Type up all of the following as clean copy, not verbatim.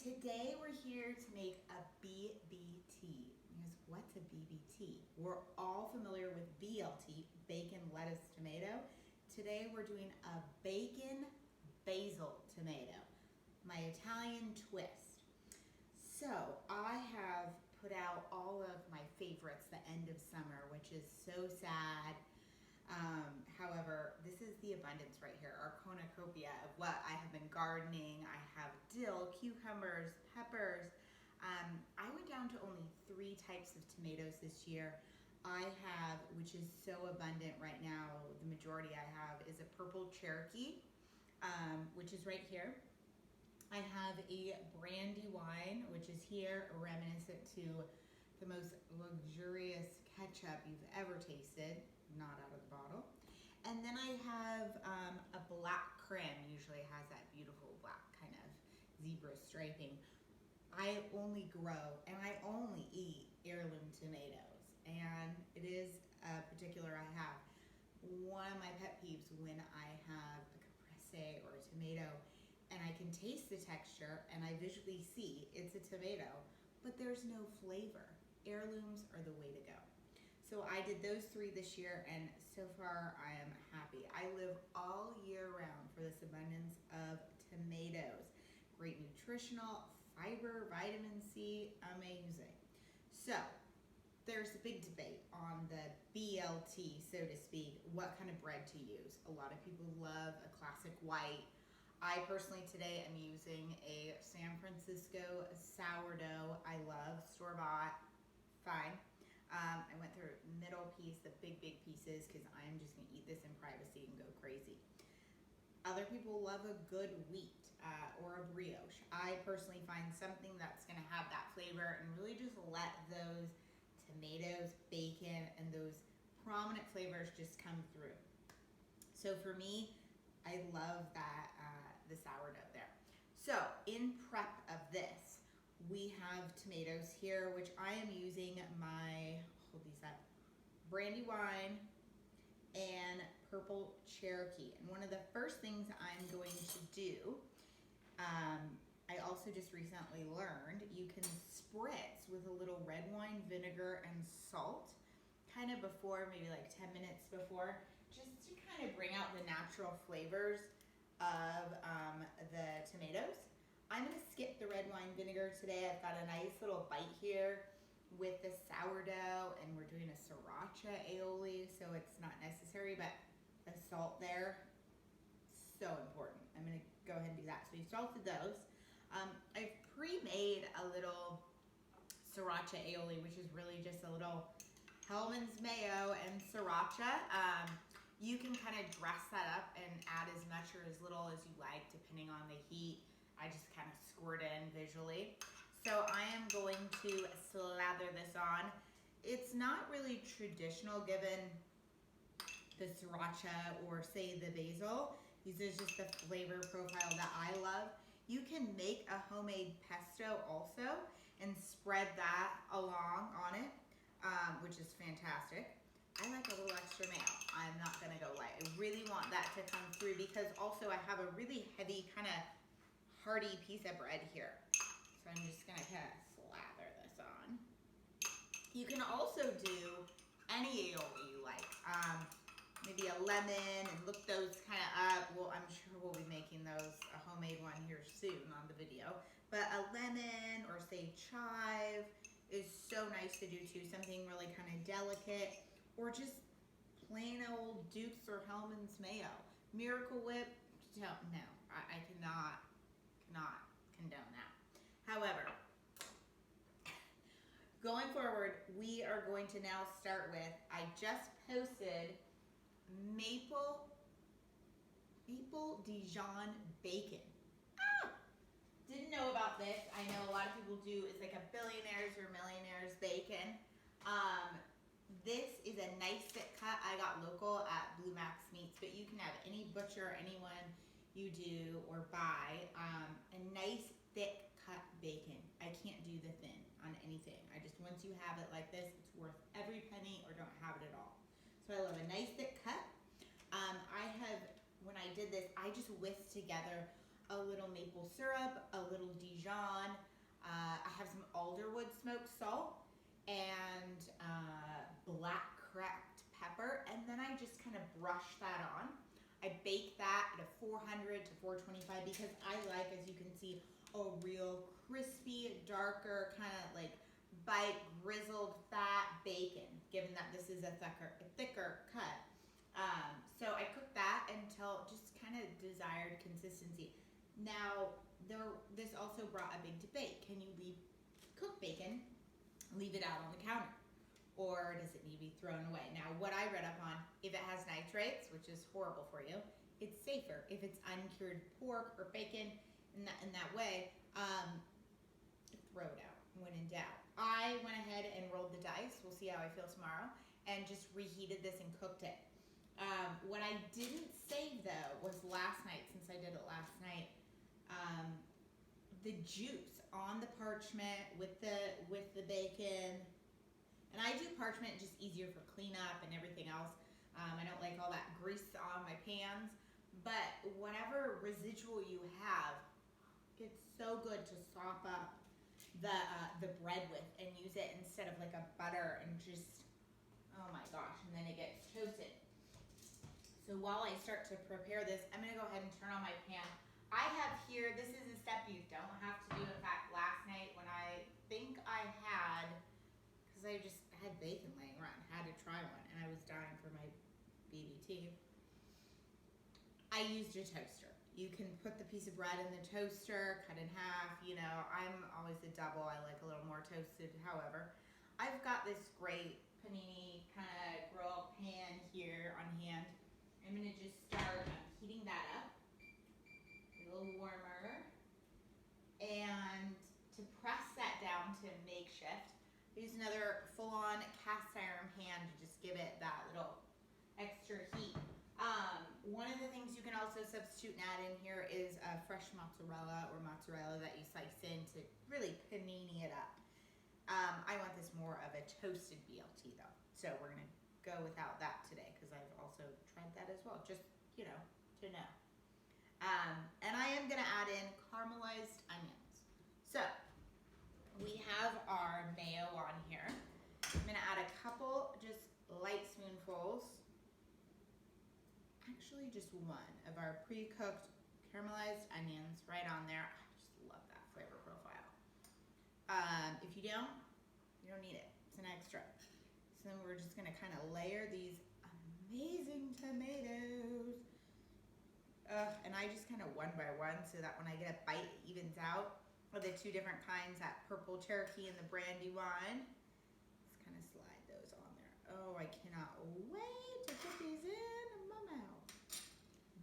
Today we're here to make a BBT. Because what's a BBT? We're all familiar with BLT, bacon, lettuce, tomato. Today we're doing a bacon basil tomato, my Italian twist. So I have put out all of my favorites the end of summer, which is so sad. However, this is the abundance right here, our cornucopia of what I have been gardening. I have dill, cucumbers, peppers. I went down to only 3 types of tomatoes this year. I have, which is so abundant right now, the majority I have is a purple Cherokee, which is right here. I have a brandy wine, which is here, reminiscent to the most luxurious ketchup you've ever tasted, not out of the bottle. And then I have a black creme, usually has that beautiful black kind of zebra striping. I only grow and I only eat heirloom tomatoes, and it is a particular I have. One of my pet peeves when I have a caprese or a tomato and I can taste the texture and I visually see it's a tomato, but there's no flavor. Heirlooms are the way to go. So I did those 3 this year, and so far I am happy. I live all year round for this abundance of tomatoes. Great nutritional, fiber, vitamin C, amazing. So there's a big debate on the BLT, so to speak, what kind of bread to use. A lot of people love a classic white. I personally today am using a San Francisco sourdough. I love store-bought, fine. I went through middle piece, the big pieces, because I am just going to eat this in privacy and go crazy. Other people love a good wheat or a brioche. I personally find something that's going to have that flavor and really just let those tomatoes, bacon, and those prominent flavors just come through. So for me, I love that the sourdough there. So in prep of this, we have tomatoes here, which I am using my, hold these up, brandy wine and purple Cherokee. And one of the first things I'm going to do, I also just recently learned, you can spritz with a little red wine vinegar and salt, kind of before, maybe like 10 minutes before, just to kind of bring out the natural flavors of the tomatoes. I'm going to skip the red wine vinegar today. I've got a nice little bite here with the sourdough, and we're doing a sriracha aioli, so it's not necessary, but the salt there, so important. I'm going to go ahead and do that. So we salted those. I've pre-made a little sriracha aioli, which is really just a little Hellman's mayo and sriracha. You can kind of dress that up and add as much or as little as you like, depending on the heat. I just kind of squirt in visually. So I am going to slather this on. It's not really traditional given the sriracha or say the basil. These is just the flavor profile that I love. You can make a homemade pesto also and spread that along on it, which is fantastic. I like a little extra mayo. I'm not gonna go light. I really want that to come through because also I have a really heavy kind of hearty piece of bread here. So I'm just gonna kind of slather this on. You can also do any aioli you like. Maybe a lemon and look those kind of up. Well, I'm sure we'll be making those, a homemade one here soon on the video. But a lemon or say chive is so nice to do too. Something really kind of delicate, or just plain old Duke's or Hellman's mayo. Miracle Whip, no, I cannot condone that. However, going forward, we are going to now start with, I just posted maple Dijon bacon. Didn't know about this. I know a lot of people do. It's like a billionaires or millionaires bacon. This is a nice thick cut. I got local at Blue Max Meats, but you can have any butcher, anyone you do or buy, a nice thick cut bacon. I can't do the thin on anything. I just, once you have it like this, it's worth every penny or don't have it at all. So I love a nice thick cut. When I did this, I just whisked together a little maple syrup, a little Dijon. I have some alderwood smoked salt and black cracked pepper, and then I just kind of brush that on. I bake that at a 400 to 425 because I like, as you can see, a real crispy, darker, kind of like bite, grizzled, fat bacon, given that this is a thicker cut. So I cook that until just kind of desired consistency. Now, this also brought a big debate. Can you leave cooked bacon, leave it out on the counter? Or does it need to be thrown away? Now, what I read up on, if it has nitrates, which is horrible for you, it's safer. If it's uncured pork or bacon in that way, throw it out when in doubt. I went ahead and rolled the dice, we'll see how I feel tomorrow, and just reheated this and cooked it. What I didn't save though was last night, since I did it last night, the juice on the parchment with the bacon. And I do parchment just easier for cleanup and everything else. I don't like all that grease on my pans, but whatever residual you have, it's so good to sop up the bread with and use it instead of like a butter and just, oh my gosh, and then it gets toasted. So while I start to prepare this, I'm gonna go ahead and turn on my pan. I have here, this is a step you don't have to do. In fact, last night when I think I had, because I just had bacon laying around, had to try one, and I was dying for my BBT, I used a toaster. You can put the piece of bread in the toaster, cut in half, you know, I'm always a double, I like a little more toasted. However, I've got this great panini kind of grill pan here on hand. I'm gonna just start heating that up, a little warmer, and to press that down to makeshift, I use another full-on cast iron pan to just give it that little extra heat. One of the things you can also substitute and add in here is fresh mozzarella or mozzarella that you slice in to really panini it up. I want this more of a toasted BLT though, so we're gonna go without that today because I've also tried that as well, just, you know, to know. And I am gonna add in caramelized onions. So we have our mayo on here. I'm gonna add a couple just light spoonfuls, actually just one, of our pre-cooked caramelized onions right on there. I just love that flavor profile. If you don't need it. It's an extra. So then we're just gonna kind of layer these amazing tomatoes. And I just kind of one by one so that when I get a bite, it evens out. Of the two different kinds, that purple Cherokee and the Brandywine. Let's kind of slide those on there. Oh, I cannot wait to put these in my mouth.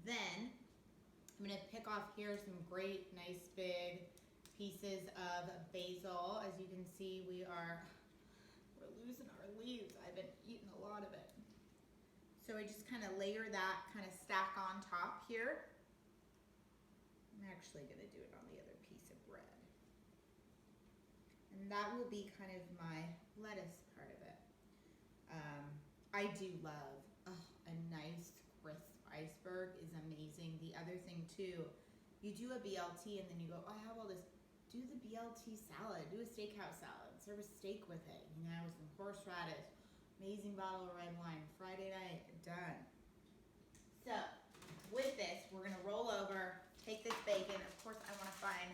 Then I'm gonna pick off here some great, nice big pieces of basil. As you can see, we're losing our leaves. I've been eating a lot of it. So I just kind of layer that, kind of stack on top here. I'm actually gonna do it on the other piece of bread. And that will be kind of my lettuce part of it. I do love a nice crisp iceberg is amazing. The other thing too, you do a BLT and then you go, oh, I have all this. Do the BLT salad, do a steakhouse salad, serve a steak with it, you know, with some horseradish, amazing bottle of red wine, Friday night, done. So with this, we're gonna roll over, take this bacon. Of course, I wanna find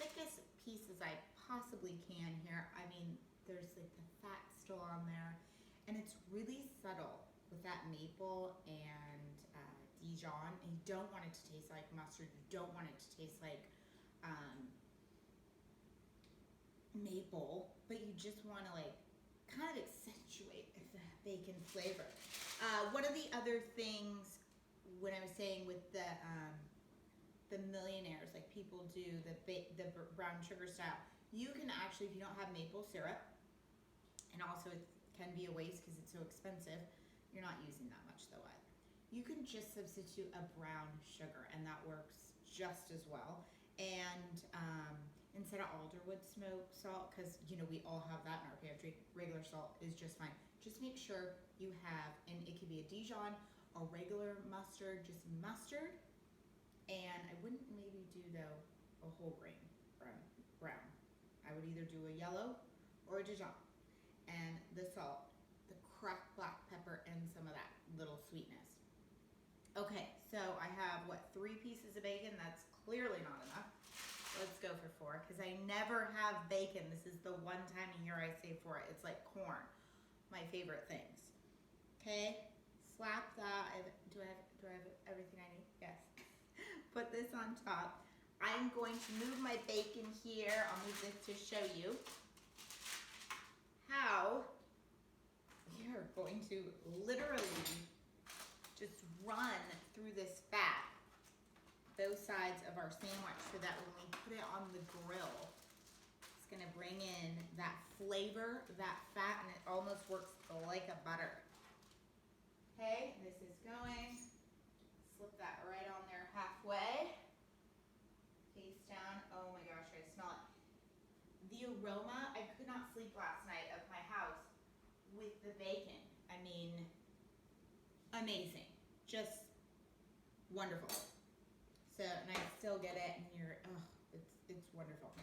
thickest pieces I possibly can here. I mean, there's like the fat still on there, and it's really subtle with that maple and Dijon. And you don't want it to taste like mustard. You don't want it to taste like maple, but you just want to like kind of accentuate the bacon flavor. One of the other things when I was saying with the millionaires, like people do the brown sugar style, you can actually, if you don't have maple syrup, and also it can be a waste because it's so expensive, you're not using that much though either. You can just substitute a brown sugar and that works just as well. And instead of alderwood smoked salt, because you know we all have that in our pantry, regular salt is just fine. Just make sure you have, and it could be a Dijon or regular mustard, just mustard. And I wouldn't maybe a whole grain brown. I would either do a yellow or a Dijon. And the salt, the cracked black pepper, and some of that little sweetness. Okay, so I have, 3 pieces of bacon? That's clearly not enough. Let's go for 4, because I never have bacon. This is the one time a year I say 4. It's like corn, my favorite things. Okay, slap that. Do I have everything I need? Yes. Put this on top. I'm going to move my bacon here. I'll move this to show you how we are going to literally just run through this fat, both sides of our sandwich, so that when we put it on the grill, it's gonna bring in that flavor, that fat, and it almost works like a butter. Okay, this is going. Slip that right on there halfway. Face down. Oh my gosh, I smell it. The aroma, I could not sleep last night of my house with the bacon. I mean, amazing. Just wonderful. So, and I still get it, and it's wonderful.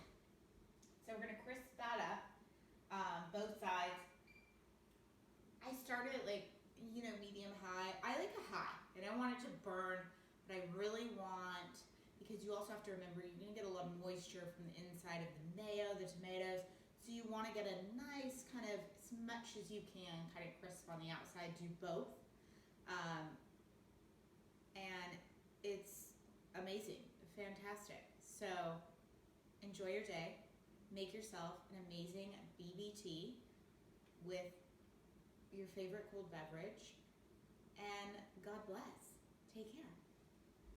So we're gonna crisp that up, both sides. I started medium high. I like a high. I don't want it to burn, but I really want, because you also have to remember, you're gonna get a lot of moisture from the inside of the mayo, the tomatoes, so you wanna get a nice kind of, as much as you can, kind of crisp on the outside. Do both. And it's amazing, fantastic. So enjoy your day. Make yourself an amazing BBT with your favorite cold beverage, and God bless. Take care.